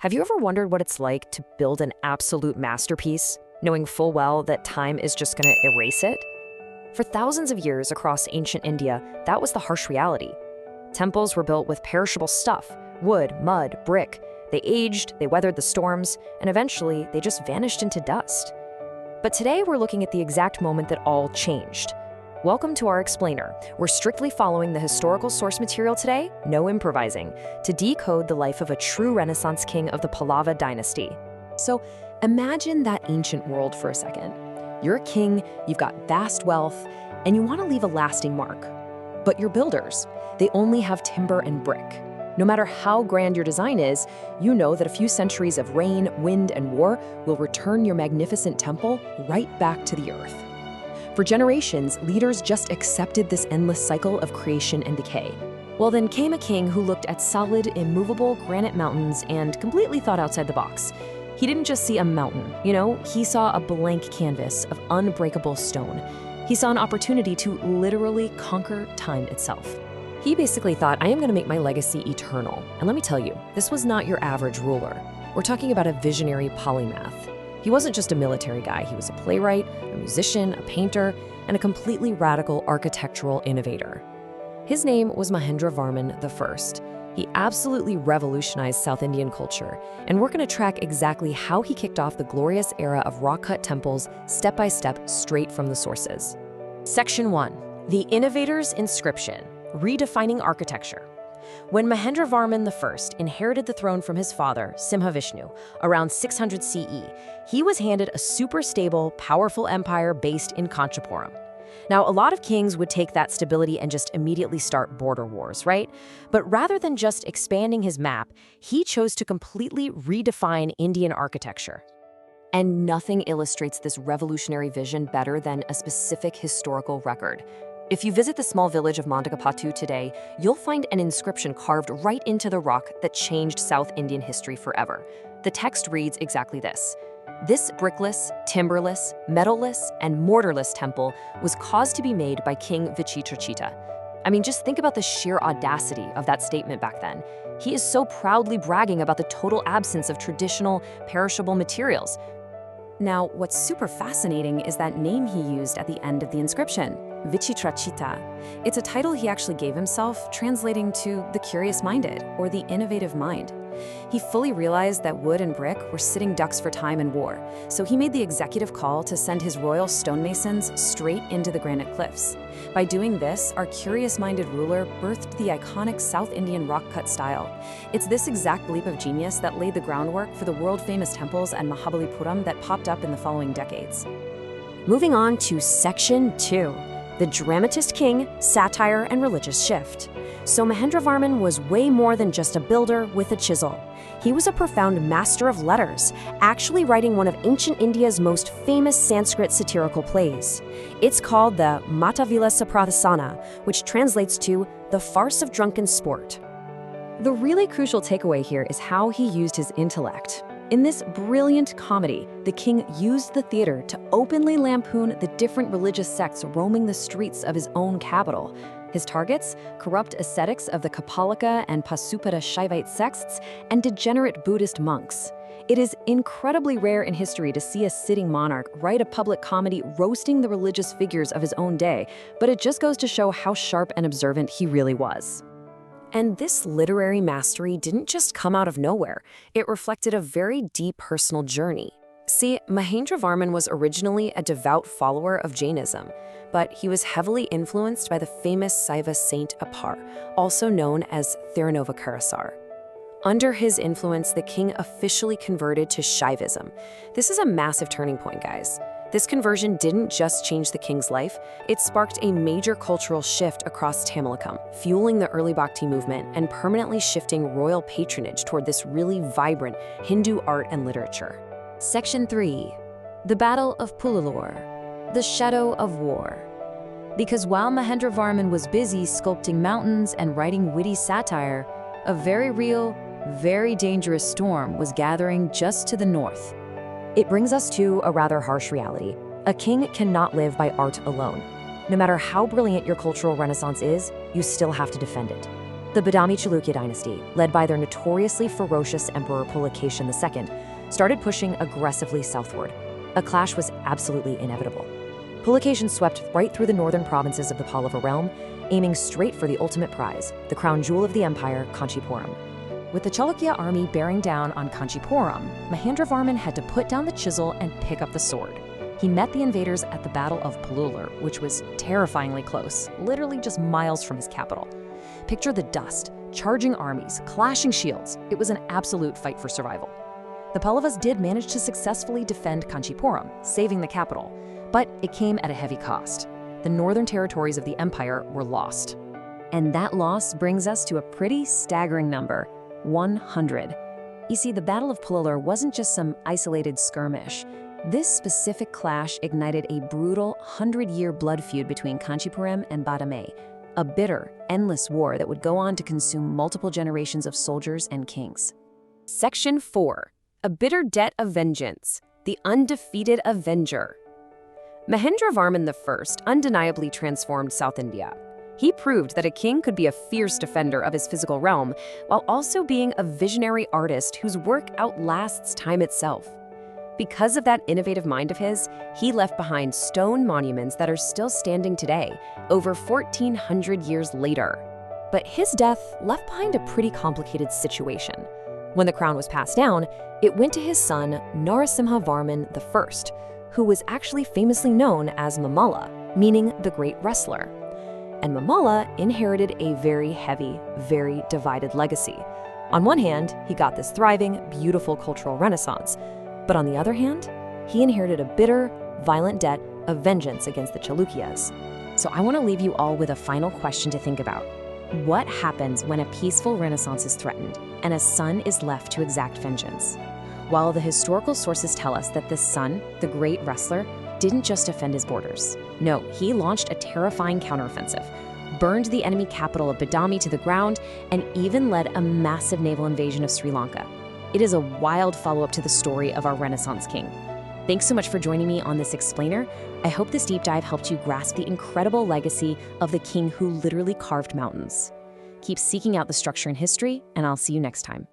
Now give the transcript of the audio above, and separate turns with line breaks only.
Have you ever wondered what it's like to build an absolute masterpiece, knowing full well that time is just going to erase it? For thousands of years across ancient India, that was the harsh reality. Temples were built with perishable stuff, wood, mud, brick. They aged, they weathered the storms, and eventually they just vanished into dust. But today we're looking at the exact moment that all changed. Welcome to our explainer. We're strictly following the historical source material today, no improvising, to decode the life of a true Renaissance king of the Pallava dynasty. So imagine that ancient world for a second. You're a king, you've got vast wealth, and you want to leave a lasting mark. But your builders, they only have timber and brick. No matter how grand your design is, you know that a few centuries of rain, wind, and war will return your magnificent temple right back to the earth. For generations, leaders just accepted this endless cycle of creation and decay. Well, then came a king who looked at solid, immovable granite mountains and completely thought outside the box. He didn't just see a mountain, he saw a blank canvas of unbreakable stone. He saw an opportunity to literally conquer time itself. He basically thought, I am going to make my legacy eternal. And let me tell you, this was not your average ruler. We're talking about a visionary polymath. He wasn't just a military guy, he was a playwright, a musician, a painter, and a completely radical architectural innovator. His name was Mahendravarman I. He absolutely revolutionized South Indian culture, and we're going to track exactly how he kicked off the glorious era of rock-cut temples step by step straight from the sources. Section 1. The Innovator's Inscription, Redefining Architecture. When Mahendravarman I inherited the throne from his father, Simhavishnu, around 600 CE, he was handed a super stable, powerful empire based in Kanchipuram. Now, a lot of kings would take that stability and just immediately start border wars, right? But rather than just expanding his map, he chose to completely redefine Indian architecture. And nothing illustrates this revolutionary vision better than a specific historical record. If you visit the small village of Mandagapattu today, you'll find an inscription carved right into the rock that changed South Indian history forever. The text reads exactly this. This brickless, timberless, metal-less, and mortarless temple was caused to be made by King Vichitrachita. I mean, just think about the sheer audacity of that statement back then. He is so proudly bragging about the total absence of traditional, perishable materials. Now, what's super fascinating is that name he used at the end of the inscription, Vichitrachita. It's a title he actually gave himself, translating to the curious-minded or the innovative mind. He fully realized that wood and brick were sitting ducks for time and war, so he made the executive call to send his royal stonemasons straight into the granite cliffs. By doing this, our curious-minded ruler birthed the iconic South Indian rock-cut style. It's this exact leap of genius that laid the groundwork for the world-famous temples and Mahabalipuram that popped up in the following decades. Moving on to Section 2. The Dramatist King, Satire, and Religious Shift. So Mahendravarman was way more than just a builder with a chisel. He was a profound master of letters, actually writing one of ancient India's most famous Sanskrit satirical plays. It's called the Mattavilasa Prahasana, which translates to the farce of drunken sport. The really crucial takeaway here is how he used his intellect. In this brilliant comedy, the king used the theater to openly lampoon the different religious sects roaming the streets of his own capital. His targets? Corrupt ascetics of the Kapalika and Pasupada Shaivite sects and degenerate Buddhist monks. It is incredibly rare in history to see a sitting monarch write a public comedy roasting the religious figures of his own day, but it just goes to show how sharp and observant he really was. And this literary mastery didn't just come out of nowhere. It reflected a very deep personal journey. See, Mahendravarman was originally a devout follower of Jainism, but he was heavily influenced by the famous Saiva saint Appar, also known as Thirunavukarasar. Under his influence, the king officially converted to Shaivism. This is a massive turning point, guys. This conversion didn't just change the king's life, it sparked a major cultural shift across Tamilakam, fueling the early Bhakti movement and permanently shifting royal patronage toward this really vibrant Hindu art and literature. Section 3. The Battle of Pullalur, the Shadow of War. Because while Mahendravarman was busy sculpting mountains and writing witty satire, a very real, very dangerous storm was gathering just to the north. It brings us to a rather harsh reality. A king cannot live by art alone. No matter how brilliant your cultural renaissance is, you still have to defend it. The Badami Chalukya dynasty, led by their notoriously ferocious emperor Pulakeshin II, started pushing aggressively southward. A clash was absolutely inevitable. Pulakeshin swept right through the northern provinces of the Pallava realm, aiming straight for the ultimate prize, the crown jewel of the empire, Kanchipuram. With the Chalukya army bearing down on Kanchipuram, Mahendravarman had to put down the chisel and pick up the sword. He met the invaders at the Battle of Pullalur, which was terrifyingly close, literally just miles from his capital. Picture the dust, charging armies, clashing shields. It was an absolute fight for survival. The Pallavas did manage to successfully defend Kanchipuram, saving the capital, but it came at a heavy cost. The northern territories of the empire were lost. And that loss brings us to a pretty staggering number, 100. You see, the Battle of Pullalur wasn't just some isolated skirmish. This specific clash ignited a brutal 100-year blood feud between Kanchipuram and Badami, a bitter, endless war that would go on to consume multiple generations of soldiers and kings. Section 4. A bitter debt of vengeance, the undefeated avenger. Mahendravarman I undeniably transformed South India. He proved that a king could be a fierce defender of his physical realm while also being a visionary artist whose work outlasts time itself. Because of that innovative mind of his, he left behind stone monuments that are still standing today, over 1,400 years later. But his death left behind a pretty complicated situation. When the crown was passed down, it went to his son, Narasimhavarman I, who was actually famously known as Mamalla, meaning the great wrestler. And Mamalla inherited a very heavy, very divided legacy. On one hand, he got this thriving, beautiful cultural renaissance. But on the other hand, he inherited a bitter, violent debt of vengeance against the Chalukyas. So I want to leave you all with a final question to think about. What happens when a peaceful renaissance is threatened and a son is left to exact vengeance? While the historical sources tell us that this son, the great wrestler, didn't just defend his borders. No, he launched a terrifying counteroffensive, burned the enemy capital of Badami to the ground, and even led a massive naval invasion of Sri Lanka. It is a wild follow-up to the story of our Renaissance king. Thanks so much for joining me on this explainer. I hope this deep dive helped you grasp the incredible legacy of the king who literally carved mountains. Keep seeking out the structure in history, and I'll see you next time.